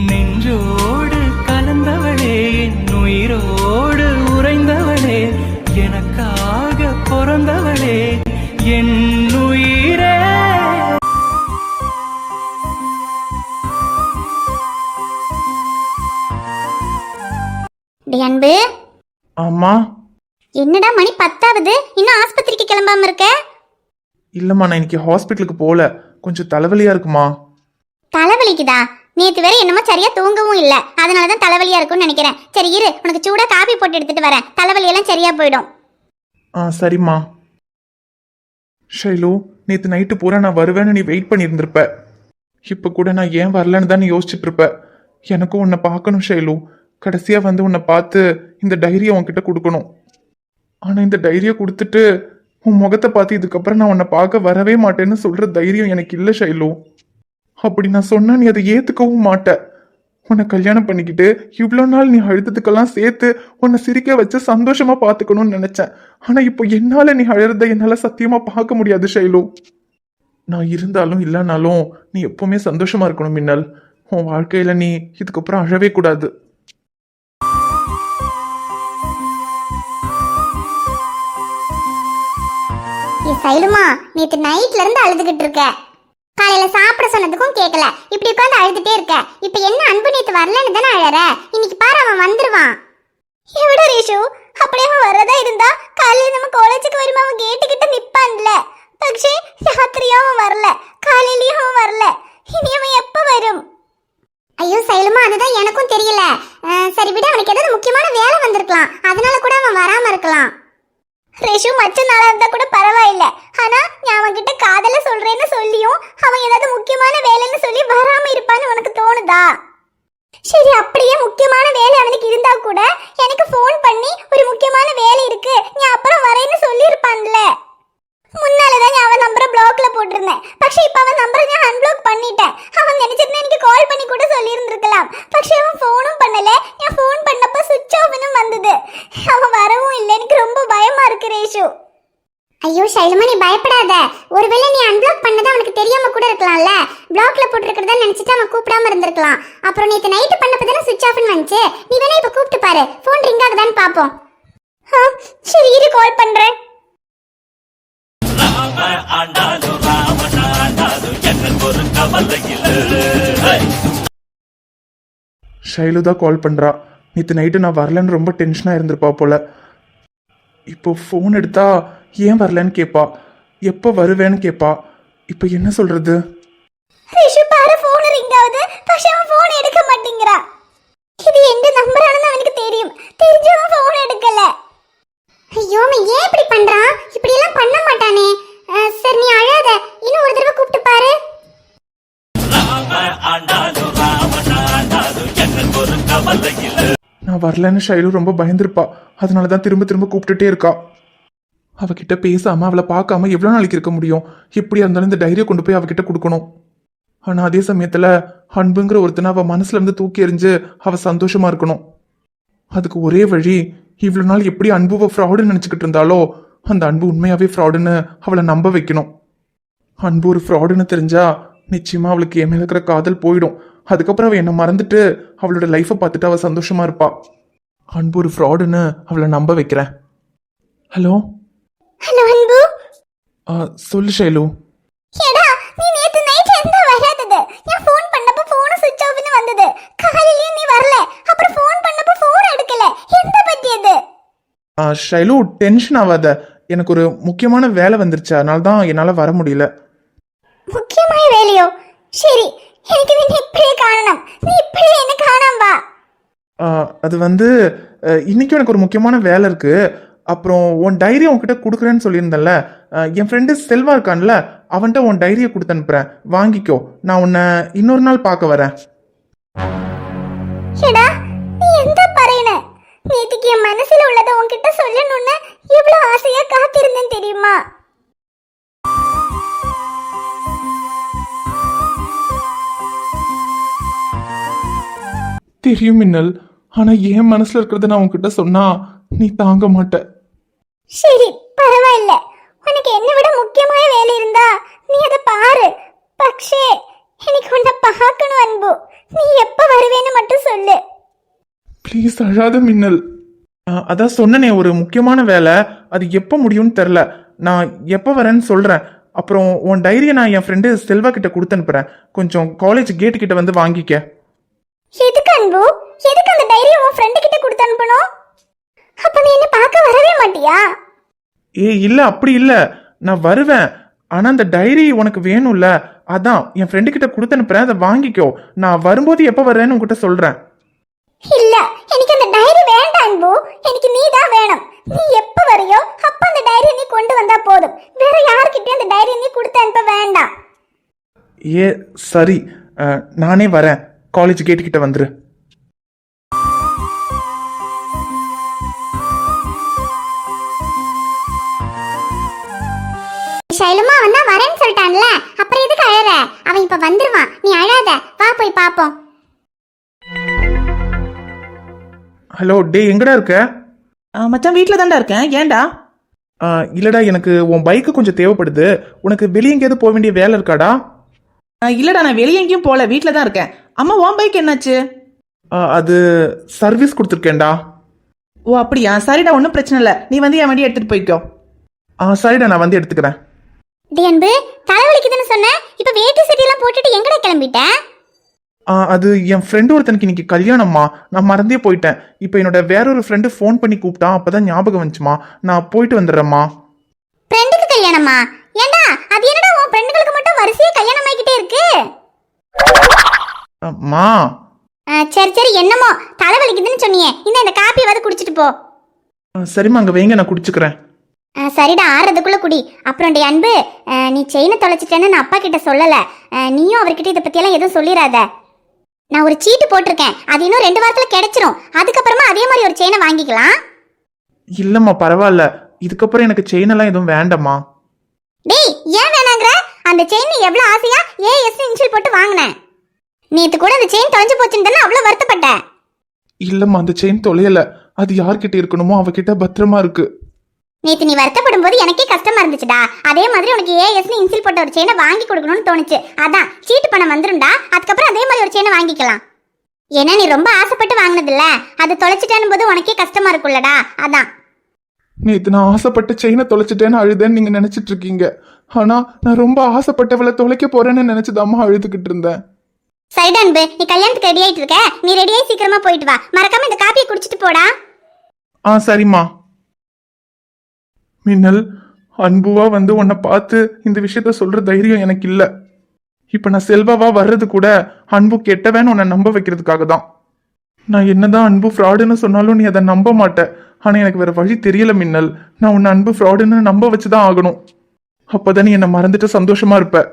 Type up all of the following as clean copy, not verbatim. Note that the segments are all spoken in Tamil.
நெஞ்சோடு கலந்தவளே, என் உயிரோடு உறைந்தவளே, எனக்காக பிறந்தவளே, என் உயிரே. அன்பு. ஆமா. என்னடா மணி 10ஆவது, இன்னும் ஆஸ்பத்திரிக்கு கிளம்பாம இருக்க? இல்லம்மா, நான் இன்னைக்கு ஹாஸ்பிட்டலுக்கு போல, கொஞ்சம் தலைவலியா இருக்குமா. தலைவலிக்குதா? நேத்து வேற என்னமோ சரியா தூங்கவும் இல்ல, அதனாலதான் தலைவலியா இருக்கும்னு நினைக்கிறேன். சரி இரு, உனக்கு சூடா காபி போட்டு எடுத்துட்டு வரேன், தலைவலி எல்லாம் சரியா போயிடும். சரிம்மா. ஷைலு, நேத்து நைட்டு பூரா நான் வருவேன்னு நீ வெயிட் பண்ணியிருந்திருப்ப. இப்ப கூட நான் ஏன் வரலன்னு தான் யோசிச்சுட்டு இருப்ப. எனக்கும் உன்னை பார்க்கணும் ஷைலு. கடைசியா வந்து உன்னை பார்த்து இந்த டைரியை உன்கிட்ட கொடுக்கணும். ஆனா இந்த டைரியை கொடுத்துட்டு உன் முகத்தை பார்த்து இதுக்கப்புறம் நான் உன்னை பார்க்க வரவே மாட்டேன்னு சொல்ற தைரியம் எனக்கு இல்லை ஷைலு. அப்படி நான் சொன்னா நீ அதை ஏத்துக்கவும் மாட்ட. உன்னை கல்யாணம் பண்ணிக்கிட்டு இவ்வளோ நாள் நீ அழுத்தத்துக்கெல்லாம் சேர்த்து உன்னை சிரிக்க வச்சு சந்தோஷமா பார்த்துக்கணும்னு நினைச்சேன். ஆனா இப்போ என்னால நீ அழுறத என்னால சத்தியமா பார்க்க முடியாது ஷைலு. நான் இருந்தாலும் இல்லைனாலும் நீ எப்பவுமே சந்தோஷமா இருக்கணும் மின்னல். உன் வாழ்க்கையில நீ இதுக்கப்புறம் அழவே கூடாது. சைலுமா, நேத்து நைட்ல இருந்து அழுதுகிட்டு இருக்க. காலையில சாப்பிட சொன்னதுக்கும் கேட்கல, இப்படி உட்காந்து அழுதுட்டே இருக்க. இப்ப என்ன அன்பு நேத்து வரலன்னு தானே அழற? இன்னைக்கு பாரு அவன் வந்துருவான். எவ்வளோ ரேஷு, அப்படியே அவன் வரதா இருந்தா காலையில நம்ம காலேஜுக்கு வருமா அவன் கேட்டுக்கிட்ட நிப்பான்ல. പക്ഷേ ராத்திரியும் அவன் வரல, காலையிலயும் அவன் வரல. இனி அவன் எப்ப வரும்? ஐயோ சைலுமா, அதுதான் எனக்கும் தெரியல. சரி விட, அவனுக்கு ஏதாவது முக்கியமான வேலை வந்திருக்கலாம், அதனால கூட அவன் வராம இருக்கலாம். ரேஷு மற்ற நாளா இருந்தா கூட பரவாயில்ல, ஆனா நான் அவன்கிட்ட காதல சொல்றேன்னு சொல்லியும் அவன் ஏதாவது முக்கியமான வேலைன்னு சொல்லி வராம இருப்பான்னு உனக்கு தோணுதா? சரி, அப்படியே முக்கியமான வேலை அவனுக்கு இருந்தா கூட எனக்கு ஃபோன் பண்ணி ஒரு முக்கியமான வேலை இருக்கு நீ அப்புறம் வரேன்னு சொல்லியிருப்பான்ல. முன்னாலதான் நான் அவன் நம்பரை பிளாக்ல போட்டிருந்தேன், പക്ഷെ இப்ப அவன் நம்பரை நான் அன்பிளாக் பண்ணிட்டேன். அவன் நினைச்சிருந்தா எனக்கு கால் பண்ணி கூட சொல்லியிருந்திருக்கலாம், പക്ഷെ அவன் ஃபோனும் பண்ணல. நான் ஃபோன் பண்ணப்ப சுவிட்ச் ஆஃப்னு வந்தது. அவன் வரவும் இல்லை, எனக்கு ரொம்ப பயமா இருக்கு ரேஷு. ஐயோ ஷைலுமா, நீ பயப்படாத. ஒருவேளை நீ அன்பிளாக் பண்ணதா அவனுக்கு தெரியாம கூட இருக்கலாம்ல. பிளாக்ல போட்டுருக்கிறதா நினைச்சிட்டு அவன் கூப்பிடாம இருந்திருக்கலாம். அப்புறம் நேற்று நைட்டு பண்ணப்பதானே சுவிட்ச் ஆஃப்னு வந்துச்சு. நீ வேணா இப்ப கூப்பிட்டு பாரு, ஃபோன் ரிங் ஆகுதான்னு பாப்போம். சரி இரு, கால் பண்றேன். ஷைலு தான் கால் பண்றா. நேற்று நைட்டு நான் வரலன்னு ரொம்ப டென்ஷனா இருந்திருப்பா போல. இப்போ ஃபோன் எடுத்தா ஏன் வரலன்னு கேட்பா, எப்போ வருவேன்னு கேட்பா. இப்போ என்ன சொல்றது? ரிஷு பாரு, ஃபோன் ரிங் ஆகுது, പക്ഷെ அவன் ஃபோன் எடுக்க மாட்டேங்கிறா. இது எந்த நம்பரானு அவனுக்கு தெரியும், தெரிஞ்சவன் ஃபோன் எடுக்கல. ஐயோ, அவன் ஏன் இப்படி பண்றான்? இப்படி எல்லாம் பண்ண மாட்டானே. சரி நீ அழாத, இன்னும் ஒரு தடவை கூப்பிட்டு பாரு. நான் வரலன்னு ஷைலு ரொம்ப பயந்துருப்பா, அதனாலதான் திரும்ப திரும்ப கூப்பிட்டுட்டே இருக்கா. அவகிட்ட பேசாம அவளை பார்க்காம எவ்வளவு நாளைக்கு இருக்க முடியும்? எப்படியா இருந்தாலும் இந்த டைரியை கொண்டு போய் அவகிட்ட கொடுக்கணும். ஆனா அதே சமயத்துல அன்புங்கிற ஒருத்தனை அவ மனசுல இருந்து தூக்கி எறிஞ்சு அவ சந்தோஷமா இருக்கணும். அதுக்கு ஒரே வழி, இவ்வளவு நாள் எப்படி அன்புவை ஃப்ராடுன்னு நினைச்சுக்கிட்டு இருந்தாலோ அந்த அன்பு உண்மையாவே ஃப்ராடுன்னு அவளை நம்ப வைக்கணும். அன்பு ஒரு ஃப்ராடுன்னு தெரிஞ்சா நிச்சயமா அவளுக்கு என் மேல இருக்கிற காதல் போயிடும். அதுக்கப்புறம் அவ என்ன மறந்துட்டு அவளோட லைஃபை பார்த்துட்டு அவ சந்தோஷமா இருப்பா. அன்பு ஒரு ஃப்ராடுன்னு அவளை நம்ப வைக்கிறேன். ஹலோ ஹலோ அன்பு. சொல்லு ஷைலு. ஏடா, நீ நேத்து நைட் எந்த வராதது? நான் ஃபோன் பண்ணப்ப ஃபோன் சுவிட்ச் ஆஃப்னு வந்தது. காலையில நீ வரல, அப்புறம் ஃபோன் பண்ணப்ப ஃபோன் எடுக்கல. எந்த பத்தி அது? ஷைலு, டென்ஷன் ஆகாத. எனக்கு ஒரு முக்கியமான வேலை வந்துருச்சு, அதனால தான் என்னால் வர முடியல. முக்கியமான வேலையோ? சரி, எனக்கு நீ இப்படியே காணணும். நீ இப்படியே என்ன காணாம வா. அது வந்து இன்னைக்கு எனக்கு ஒரு முக்கியமான வேலை இருக்கு. அப்புறம் உன் டைரி உன்கிட்ட கொடுக்குறேன்னு சொல்லியிருந்தேன்ல, என் ஃப்ரெண்டு செல்வா இருக்கான்ல, அவன்கிட்ட உன் டைரியை கொடுத்து அனுப்புறேன், வாங்கிக்கோ. நான் உன்னை இன்னொரு நாள் பார்க்க வரேன். நீ எந்த பறையன? நேத்துக்கு என் மனசுல உள்ளதை உன்கிட்ட சொல்லணும்னு எவ்வளவு ஆசையா காத்திருந்தேன் தெரியுமா? தெரியும் மின்னல், ஆனா என் மனசுல இருக்கிறத நான் உன்கிட்ட சொன்னா நீ தாங்க மாட்ட. சரி பரவாயில்ல, உனக்கு என்ன விட முக்கியமான வேலை இருந்தா நீ அதை பாரு. പക്ഷേ எனக்கு உன்னை பார்க்கணும் அன்பு. நீ எப்ப வருவே சொல்லு. ப்ளீஸ் அழாத மின்னல். அதான் சொன்னனே, ஒரு முக்கியமான வேலை, அது எப்போ முடியும்னு தெரில. நான் எப்போ வரேன்னு சொல்கிறேன். அப்புறம் உன் டைரியை நான் என் ஃப்ரெண்டு செல்வா கிட்ட கொடுத்து அனுப்புகிறேன். கொஞ்சம் காலேஜ் கேட்டு கிட்ட வந்து வாங்கிக்க. எதுக்கு அன்பு? எதுக்கு அந்த டைரியை உன் ஃப்ரெண்டு கிட்ட கொடுத்து அனுப்பணும்? அப்ப நீ என்ன பார்க்க வரவே மாட்டியா? இல்லை அப்படி இல்லை, நான் வருவேன். ஆனால் அந்த டைரி உனக்கு வேணும்ல, அதான் என் ஃப்ரெண்டு கிட்ட கொடுத்து அனுப்புகிறேன். அதை வாங்கிக்கோ. நான் வரும்போது எப்போ வரேன்னு உங்ககிட்ட சொல்கிறேன். இல்ல, எனக்கு அந்த டைரி வேண்டாம் அன்பு. எனக்கு நீ தான் வேணும். நீ எப்ப வரையோ அப்ப அந்த டைரி நீ கொண்டு வந்தா போதும். வேற யார்கிட்டயும் அந்த டைரி நீ கொடுத்து அனுப்ப வேண்டாம். சரி, நானே வரேன். காலேஜ் கேட்டு கிட்ட வந்துரு. ஷைலுமா வந்தா வரேன்னு சொல்லிட்டான்ல, அப்புறம் எதுக்கு அழற? அவன் இப்ப வந்துருவான், நீ அழாத. வா போய் பாப்போம். ஹலோ, டே எங்கடா இருக்க? மச்சான் வீட்டில் தான்டா இருக்கேன். ஏன்டா? இல்லடா, எனக்கு உன் பைக்கு கொஞ்சம் தேவைப்படுது. உனக்கு வெளியே எங்கேயாவது போக வேண்டிய வேலை இருக்காடா? இல்லடா, நான் வெளியே எங்கேயும் போகல, வீட்டில் தான் இருக்கேன். அம்மா, உன் பைக் என்னாச்சு? அது சர்வீஸ் கொடுத்துருக்கேன்டா. ஓ அப்படியா? சரிடா, ஒன்றும் பிரச்சனை இல்லை. நீ வந்து என் வண்டியை எடுத்துகிட்டு போய்க்கோ. சரிடா, நான் வந்து எடுத்துக்கிறேன். டி அன்பு, தலைவலிக்குதுன்னு சொன்ன, இப்ப வேட்டி சட்டையெல்லாம் போட்டுட்டு எங்கடா கிளம்பிட்ட? அது என் ஃப்ரெண்டு ஒருத்தனுக்கு இன்னைக்கு கல்யாணம்மா, நான் மறந்தே போயிட்டேன். இப்போ என்னோட வேறொரு ஃப்ரெண்டு ஃபோன் பண்ணி கூப்பிட்டான், அப்பதான் ஞாபகம் வந்துச்சுமா. நான் போயிட்டு வந்துடுறேம்மா. ஃப்ரெண்டுக்கு கல்யாணமா? ஏண்டா, அது என்னடா உன் ஃப்ரெண்டுகளுக்கு மட்டும் வரிசையா கல்யாணம் ஆகிட்டே இருக்கு? அம்மா. சரி சரி, என்னமோ தலைவலிக்குதுன்னு சொன்னியே, இந்த காப்பியாவது குடிச்சிட்டு போ. சரிம்மா, அங்கே வைங்க, நான் குடிச்சுக்கிறேன். சரிடா, ஆறதுக்குள்ள குடி. அப்புறம் டி அன்பு, நீ செயினை தொலைச்சிட்டேன்னு நான் அப்பா கிட்ட சொல்லல. நீயும் அவர்கிட்ட இதை பத்தியெல்லாம் எதுவும் சொல்லிடாத. நான் ஒரு சீட்டு போட்டிருக்கேன், அது இன்னும் 2 வாரத்துல கிடைச்சிரும். அதுக்கப்புறமா அதே மாதிரி ஒரு செயினை வாங்கிக்கலாம். இல்லம்மா, பரவாயில்ல. இதுக்கப்புறம் எனக்கு செயின் எல்லாம் எதுவும் வேண்டாம்மா. டேய், ஏன் வேணாங்கற? அந்த செயின் எவ்வளவு ஆசையா ஏஎஸ் இன்ஷியல் போட்டு வாங்கினேன். நேத்து கூட அந்த செயின் தொலைஞ்சு போச்சுன்னு தானே அவ்வளவு வருத்தப்பட்ட. இல்லம்மா, அந்த செயின் தொலையல. அது யார்கிட்ட இருக்கணுமோ அவகிட்ட பத்திரமா இருக்கு. நேத்து நீ வருத்தப்படும் போது எனக்கே கஷ்டமா இருந்துச்சுடா. அதே மாதிரி உனக்கு ஏஎஸ் இன்சில் போட்ட ஒரு செயினை வாங்கி கொடுக்கணும்னு தோணுச்சு. அதான் சீட்டு பணம் வந்துரும்டா. அதுக்கப்புறம் அதே மாதிரி ஒரு செயினை வாங்கிக்கலாம். ஏன்னா நீ ரொம்ப ஆசைப்பட்டு வாங்கினது இல்ல, அது தொலைச்சிட்டேன்னு போது உனக்கே கஷ்டமா இருக்கும்லடா, அதான். நேத்து நான் ஆசைப்பட்டு செயினை தொலைச்சிட்டேன்னு அழுதேன்னு நீங்க நினைச்சிட்டு இருக்கீங்க. ஆனா நான் ரொம்ப ஆசைப்பட்டவளை தொலைக்க போறேன்னு நினைச்சுதாம்மா அழுதுகிட்டு இருந்தேன். சரிடா அன்பு, நீ கல்யாணத்துக்கு ரெடி ஆயிட்டு இருக்க. நீ ரெடியாகி சீக்கிரமா போயிட்டு வா. மறக்காம இந்த காப்பியை குடிச்சிட்டு போடா. சரிம்மா. மின்னல், அன்புவா வந்து உன்னை பார்த்து இந்த விஷயத்த சொல்ற தைரியம் எனக்கு இல்ல. இப்ப நான் செல்வாவா வர்றது கூட அன்பு கெட்டவன்னு உன்னை நம்ப வைக்கிறதுக்காக தான். நான் என்னதான் அன்பு ஃப்ராடுன்னு சொன்னாலும் நீ அதை நம்ப மாட்ட. ஆனா எனக்கு வேற வழி தெரியல மின்னல். நான் உன்னை அன்பு ஃப்ராடுன்னு நம்ப வச்சுதான் ஆகணும். அப்பதான் நீ என்னை மறந்துட்டு சந்தோஷமா இருப்ப.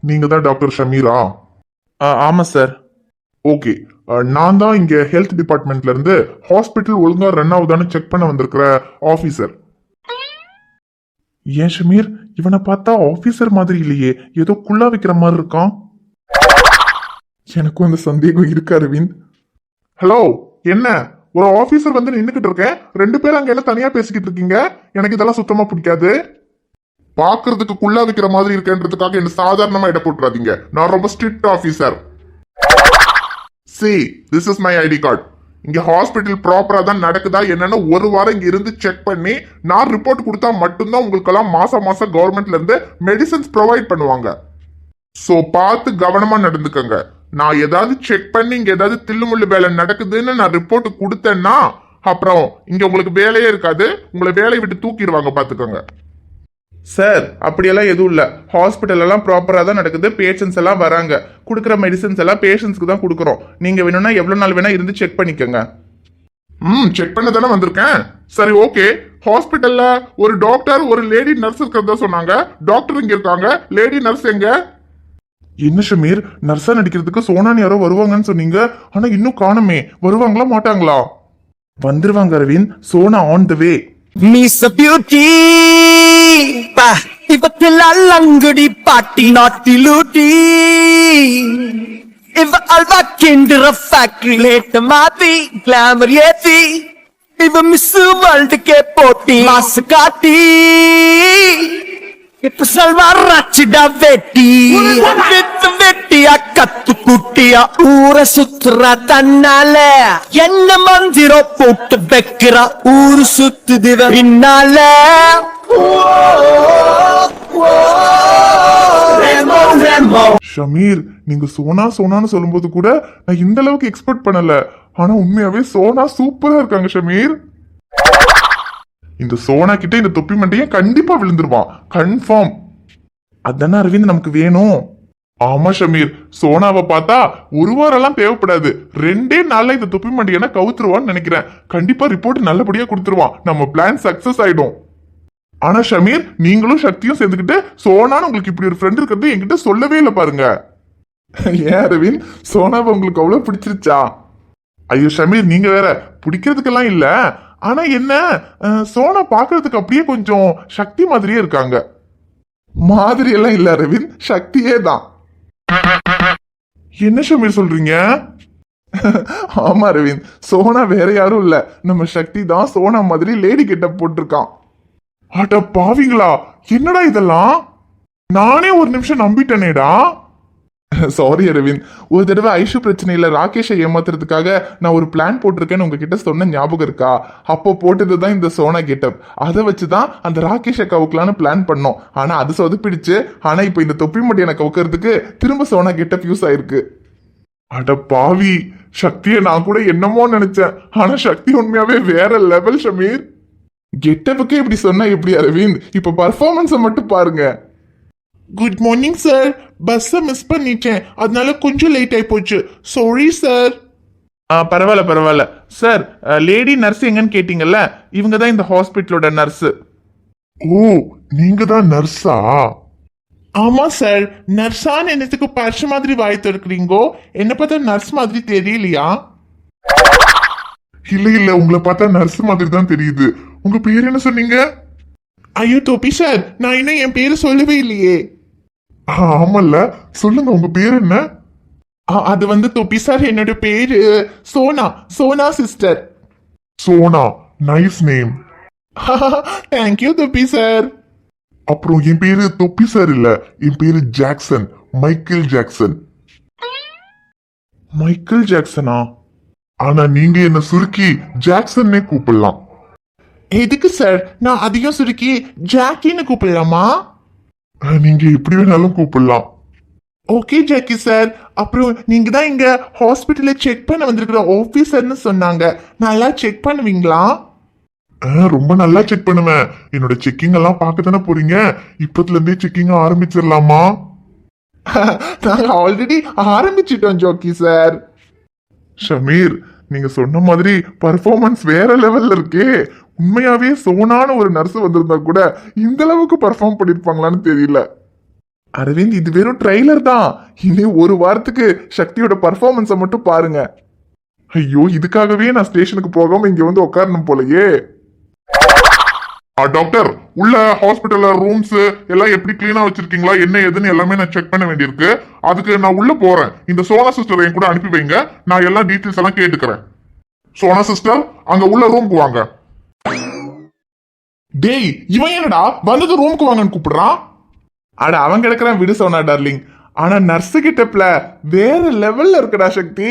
நீங்க தான் டாக்டர் ஷமீரா? ஆமா சார். ஓகே, நான் தான் இங்க ஹெல்த் டிபார்ட்மெண்ட்ல இருந்து ஹாஸ்பிட்டல் ஒழுங்கா ரன் ஆகுதான்னு செக் பண்ண வந்திருக்கிற ஆபீசர். ஏன் ஷமீர், இவனை பார்த்தா ஆபீசர் மாதிரி இல்லையே, ஏதோ குள்ளா வைக்கிற மாதிரி இருக்கான். எனக்கும் அந்த சந்தேகம் இருக்கு அரவிந்த். ஹலோ, என்ன ஒரு ஆபீசர் வந்து நின்னுக்கிட்டு இருக்கேன், 2 பேரும் அங்க என்ன தனியா பேசிக்கிட்டு இருக்கீங்க? எனக்கு இதெல்லாம் சுத்தமா பிடிக்காது. பாக்குறதுக்கு குள்ளா வைக்கிற மாதிரி இருக்கேன்றதுக்காக என்ன சாதாரணமா இட போட்டுறாதீங்க. நான் ரொம்ப strict officer. See, this is my ID card. இங்க ஹாஸ்பிட்டல் ப்ராப்பரா தான் நடக்குதா என்னன்னு 1 வாரம் இங்க இருந்து செக் பண்ணி நான் ரிப்போர்ட் கொடுத்தா மட்டும்தான் உங்களுக்கெல்லாம் மாசம் கவர்மெண்ட்ல இருந்து மெடிசன்ஸ் ப்ரொவைட் பண்ணுவாங்க. சோ பார்த்து கவனமா நடந்துக்கங்க. நான் ஏதாவது செக் பண்ணி இங்க ஏதாவது தில்லுமுள்ளு வேலை நடக்குதுன்னு நான் ரிப்போர்ட் கொடுத்தேன்னா அப்புறம் இங்க உங்களுக்கு வேலையே இருக்காது. உங்களை வேலையை விட்டு தூக்கிடுவாங்க, பாத்துக்கோங்க. சார், அப்படியெல்லாம் எதுவும் இல்லை. ஹாஸ்பிட்டல் எல்லாம் ப்ராப்பராக தான் நடக்குது. பேஷண்ட்ஸ் எல்லாம் வராங்க. கொடுக்குற மெடிசன்ஸ் எல்லாம் பேஷண்ட்ஸ்க்கு தான் கொடுக்குறோம். நீங்க வேணும்னா எவ்வளவு நாள் வேணா இருந்து செக் பண்ணிக்கோங்க. செக் பண்ண தானே வந்திருக்கேன். சரி, ஓகே. ஹாஸ்பிட்டல்ல ஒரு டாக்டர் ஒரு லேடி நர்ஸ் இருக்கிறதா சொன்னாங்க. டாக்டர் இங்க இருக்காங்க, லேடி நர்ஸ் எங்க? என்ன ஷமீர், நர்ஸா நடிக்கிறதுக்கு சோனான் யாரோ வருவாங்கன்னு சொன்னீங்க. ஆனா இன்னும் காணுமே. வருவாங்களா மாட்டாங்களா? வந்துருவாங்க Aravind. Sona on the way. Miss Beauty இவத்தில் அல்லங்குடி பாட்டி நாட்டி லூட்டி இவ அல்வா கிண்டுற ஃபேக்டரி லேட்ட மாத்தி கிளாமர் ஏத்தி இவ மிஸ் வேர்ல்டுக்கே போட்டி மாசு காட்டி இப்ப சல்வார் ராச்சிடா வெட்டி வித்து வெட்டியா கத்து குட்டியா ஊரை சுத்துறா தன்னால என்ன மந்திரம் போட்டு வைக்கிறா ஊரு சுத்துது பின்னால ஷமீர், நீங்க சோனா சோனான்னு சொல்லும்போது கூட நான் இந்த அளவுக்கு எக்ஸ்பெக்ட் பண்ணல. ஆனா உண்மையாவே சோனா சூப்பரா இருக்காங்க ஷமீர். இந்த சோனா கிட்ட இந்த தொப்பி மண்டையும் கண்டிப்பா விழுந்துருவான், கன்ஃபார்ம். அதானே அரவிந்த் நமக்கு வேணும். ஆமா ஷமீர், சோனாவை பார்த்தா ஒரு வாரம் எல்லாம் தேவைப்படாது, 2 நாள்ல இந்த தொப்பி மண்டியனை கவுத்துருவான்னு நினைக்கிறேன். கண்டிப்பா ரிப்போர்ட் நல்லபடியா கொடுத்துருவான், நம்ம பிளான் சக்சஸ் ஆயிடும். ஆனா ஷமீர், நீங்களும் சக்தியும் சேர்ந்துக்கிட்டு சோனான்னு உங்களுக்கு இப்படி ஒரு ஃப்ரெண்ட் இருக்கிறது என்கிட்ட சொல்லவே இல்லை பாருங்க. ஏன் அரவிந்த், சோனாவை உங்களுக்கு அவ்வளவு பிடிச்சிருச்சா? ஐயோ ஷமீர், நீங்க வேற, பிடிக்கிறதுக்கெல்லாம் இல்ல. ஆனா என்ன, சோனா பாக்குறதுக்கு அப்படியே கொஞ்சம் சக்தி மாதிரியே இருக்காங்க. மாதிரி எல்லாம் இல்ல அரவிந்த், சக்தியே தான். என்ன ஷமீர் சொல்றீங்க? ஆமா அரவிந்த், சோனா வேற யாரும் இல்ல, நம்ம சக்தி தான் சோனா மாதிரி லேடி கெட்டப் போட்டிருக்கான். அட பாவிங்களா, என்னடா இதெல்லாம்? நானே ஒரு நிமிஷம் நம்பிட்டேனேடா. சாரி அரவிந்த், ஒரு தடவை ஐஷு பிரச்சனையில ராகேஷை ஏமாத்துறதுக்காக நான் ஒரு பிளான் போட்டிருக்கேன்னு உங்ககிட்ட சொன்ன ஞாபகம் இருக்கா? அப்போ போட்டதுதான் இந்த சோனா கெட்டப். அதை வச்சுதான் அந்த ராகேஷை கவுக்கலான்னு பிளான் பண்ணோம். ஆனா அது சொதப்பிடுச்சு. ஆனா இப்போ இந்த தொப்பி மட்டியனை கவுக்கிறதுக்கு திரும்ப சோனா கெட்டப் யூஸ் ஆயிருக்கு. அட பாவி, சக்தியை நான் கூட என்னமோ நினைச்சேன். ஆனா சக்தி உண்மையாவே வேற லெவல் ஷமீர். கெட்டப்புக்கே இப்படி சொன்னா எப்படி அரவிந்த்? இப்ப பர்ஃபார்மன்ஸை மட்டும் பாருங்க. குட் மார்னிங் சார், பஸ்ஸை மிஸ் பண்ணிட்டேன், அதனால கொஞ்சம் லேட் ஆகி போச்சு, சாரி சார். பரவாயில்ல பரவாயில்ல சார். லேடி நர்ஸ் எங்கன்னு கேட்டீங்கல்ல, இவங்க தான் இந்த ஹாஸ்பிட்டலோட நர்ஸ். ஓ, நீங்க தான் நர்ஸா? ஆமா சார். நர்ஸான்னு என்னத்துக்கு பர்ஷ மாதிரி வாய் திறக்கிறீங்கோ? என்ன பார்த்தா நர்ஸ் மாதிரி தெரியலையா? இல்ல இல்ல, உங்களை பார்த்தா நர்ஸ் மாதிரி தான் தெரியுது. உங்க பேர் என்ன சொன்னீங்க? ஐயோ தொப்பி சார், நான் இன்னும் என் பேரு சொல்லவே இல்லையே. ஆமல்ல, சொல்லுங்க உங்க பேர் என்ன? அது வந்து தொப்பி சார், என்னோட பேரு Sona, Sona sister. Sona, nice name. Thank you தொப்பி சார். அப்புறம் என் பேரு தொப்பி சார் இல்ல, என் பேரு ஜாக்சன், மைக்கேல் ஜாக்சன். மைக்கேல் ஜாக்சனா? ஆனா நீங்க என்ன சுருக்கி ஜாக்சன்னே கூப்பிடலாம். எதுக்கு சார்? நான் அதிகம் சுருக்கி ஜாக்கின்னு கூப்பிடலாமா? நீங்க எப்படி வேணாலும் கூப்பிடலாம். Okay Jackie sir. அப்புறம் நீங்க தான் இங்க ஹாஸ்பிட்டல்ல செக் பண்ண வந்திருக்கிற ஆபீசர்னு சொன்னாங்க, நல்லா செக் பண்ணுவீங்களா? ரொம்ப நல்லா செக் பண்ணுவேன். என்னோட செக்கிங் எல்லாம் பார்க்க தானே போறீங்க, இப்பத்துல இருந்தே செக்கிங் ஆரம்பிச்சிடலாமா? நாங்க ஆல்ரெடி ஆரம்பிச்சிட்டோம் ஜோக்கி சார். ஷமீர், நீங்க சொன்ன மாதிரி பர்ஃபார்மன்ஸ் வேற லெவல்ல இருக்கே. உண்மையாவே சோனான ஒரு நர்ஸ் வந்திருந்தா கூட இந்த அளவுக்கு பர்ஃபார்ம் பண்ணிருப்பாங்களான்னு தெரியல. அரவிந்த், இது வெறும் ட்ரெய்லர் தான். இனி ஒரு வாரத்துக்கு சக்தியோட பர்ஃபார்மன்ஸை மட்டும் பாருங்க. ஐயோ, இதுக்காகவே நான் ஸ்டேஷனுக்கு போகாம இங்க வந்து உட்காரணும் போலயே. டாக்டர், உள்ள ஹாஸ்பிட்டல்ல ரூம்ஸ் எல்லாம் எப்படி கிளீனா வச்சிருக்கீங்களா, என்ன ஏதுன்னு எல்லாமே நான் செக் பண்ண வேண்டியிருக்கு. அதுக்கு நான் உள்ள போறேன். இந்த சோனா சிஸ்டர் என் கூட அனுப்பி வைங்க, நான் எல்லா டீட்டெயில்ஸ் எல்லாம் கேட்டுக்கிறேன். சோனா சிஸ்டர், அங்க உள்ள ரூமுக்கு வாங்க. டேய், இவன் என்னடா வந்தது ரூமுக்கு வாங்கன்னு கூப்பிடுறான்? அட அவன் கிடக்குறான், விடு சோனா டார்லிங். ஆனா நர்ஸு கிட்டப்ல வேற லெவல்ல இருக்குடா சக்தி.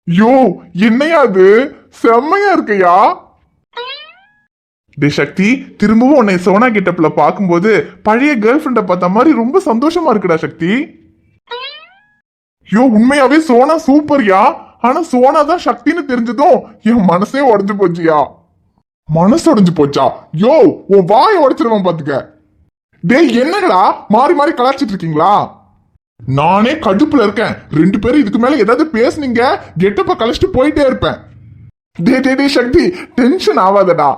யோ, என்னையா அது, செம்மையா இருக்கையா? டே சக்தி, திரும்பவும் உன்னை சோனா கெட்டப்ல பார்க்கும்போது பழைய கேர்ள் ஃப்ரெண்ட பார்த்த மாதிரி ரொம்ப சந்தோஷமா இருக்குடா சக்தி. யோ, உண்மையாவே சோனா சூப்பர்யா. ஆனா சோனா தான் சக்தின்னு தெரிஞ்சதும் என் மனசே உடஞ்சு போச்சியா. மனசு உடஞ்சு போச்சா? யோ, உன் வாயை உடைச்சிருவான் பாத்துக்க. டேய், என்னடா மாறி மாறி கலாச்சிட்டு இருக்கீங்களா? நானே கடுப்புல இருக்கேன். 2 பேரும் இதுக்கு மேல ஏதாவது பேசுனீங்க, கெட்டப்ப கழிச்சிட்டு போயிட்டே இருப்பேன். டே சக்தி, டென்ஷன் ஆகாதடா.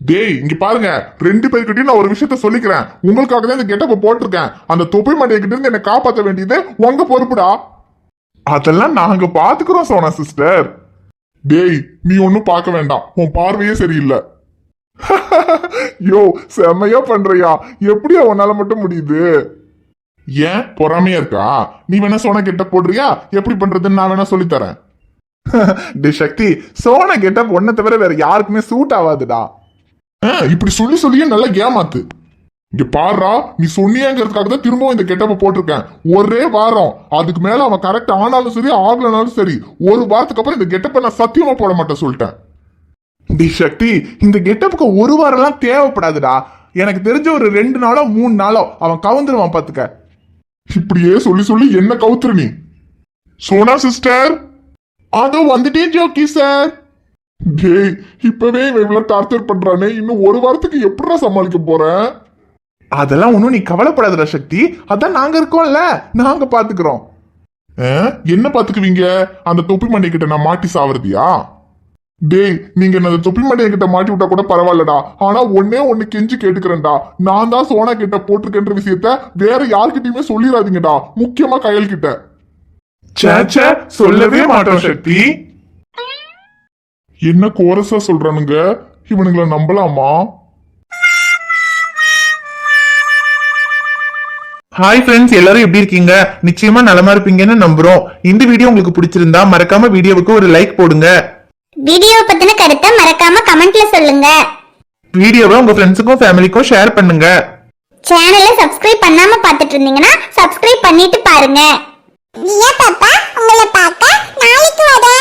டேய், இங்க பாருங்க, 2 பேர்கிட்டயும் நான் ஒரு விஷயத்த சொல்லிக்கிறேன். உங்களுக்காக தான் இந்த கெட்டப்ப போட்டிருக்கேன். அந்த தொப்பை மண்டைய கிட்ட இருந்து என்னை காப்பாற்ற வேண்டியது உங்க பொறுப்புடா. அதெல்லாம் நாங்க பாத்துக்கிறோம் சோனா சிஸ்டர். டேய், நீ ஒன்னும் பார்க்க வேண்டாம், உன் பார்வையே சரியில்லை. யோ, செம்மையா பண்றியா? எப்படியா உன்னால மட்டும் முடியுது? ஏன் பொறாமையா இருக்கா? நீ வேணா சோனா கிட்ட போடுறியா? எப்படி பண்றதுன்னு நான் வேணா சொல்லித்தரேன். டி சக்தி, சோனா கெட்டப் ஒன்ன தவிர வேற யாருக்குமே சூட் ஆகாதுடா. இப்படி சொல்லி சொல்லியே நல்லா ஏமாத்து. இங்க பாருடா, நீ சொன்னியங்கிறதுக்காக தான் திரும்பவும் இந்த கெட்டப்ப போட்டிருக்கேன். ஒரே வாரம், அதுக்கு மேல அவன் கரெக்ட் ஆனாலும் சரி ஆகலனாலும் சரி, ஒரு வாரத்துக்கு அப்புறம் இந்த கெட்டப்ப நான் சத்தியமா போட மாட்டேன் சொல்லிட்டேன். டி சக்தி, இந்த கெட்டப்புக்கு ஒரு வாரம்லாம் தேவைப்படாதுடா. எனக்கு தெரிஞ்ச ஒரு 2 நாளோ 3 நாளோ அவன் கவுந்துருவான் பாத்துக்க. இப்படியே சொல்லி சொல்லி என்ன கவுத்துரு நீ. சோனா சிஸ்டர், அதோ வந்துட்டேன் ஜோக்கி சார். டேய், இப்பவே இவன் இவ்வளவு டார்ச்சர் பண்றானே, இன்னும் ஒரு வாரத்துக்கு எப்படிடா சமாளிக்க போறேன்? அதெல்லாம் ஒன்றும் நீ கவலைப்படாதடா சக்தி, அதான் நாங்க இருக்கோம்ல, நாங்க பாத்துக்கிறோம். என்ன பாத்துக்குவீங்க? அந்த தொப்பி மண்டை கிட்ட நான் மாட்டி சாவறதியா? டேய், நீங்க அந்த தொப்பி மண்டைய கிட்ட மாட்டி விட்டா கூட பரவாயில்லடா. ஆனா ஒண்ணு கெஞ்சி கேட்டுக்கிறேன்டா, நான் தான் சோனா கிட்ட போட்டிருக்கேன்ற விஷயத்த வேற யார்கிட்டயுமே சொல்லிடாதீங்கடா, முக்கியமா கயல் கிட்ட. சேச்சே, சொல்லவே மாட்டோம் சக்தி. என்ன கோரஸா சொல்றானுங்க, இவனுங்களை நம்பலாமா? ஹாய் ஃப்ரெண்ட்ஸ், எல்லாரும் எப்படி இருக்கீங்க? நிச்சயமா நலமா இருப்பீங்கன்னு நம்புறோம். இந்த வீடியோ உங்களுக்கு பிடிச்சிருந்தா மறக்காம வீடியோவுக்கு ஒரு லைக் போடுங்க. வீடியோ பத்தின கருத்தை மறக்காம கமெண்ட்ல சொல்லுங்க. வீடியோவை உங்க ஃப்ரெண்ட்ஸுக்கும் ஃபேமிலிக்கும் ஷேர் பண்ணுங்க. சேனலை சப்ஸ்கிரைப் பண்ணாம பார்த்துட்டு இருந்தீங்கன்னா சப்ஸ்கிரைப் பண்ணிட்டு பாருங்க. பாப்பா, உங்களை பார்க்க நாளைக்கு வரேன்.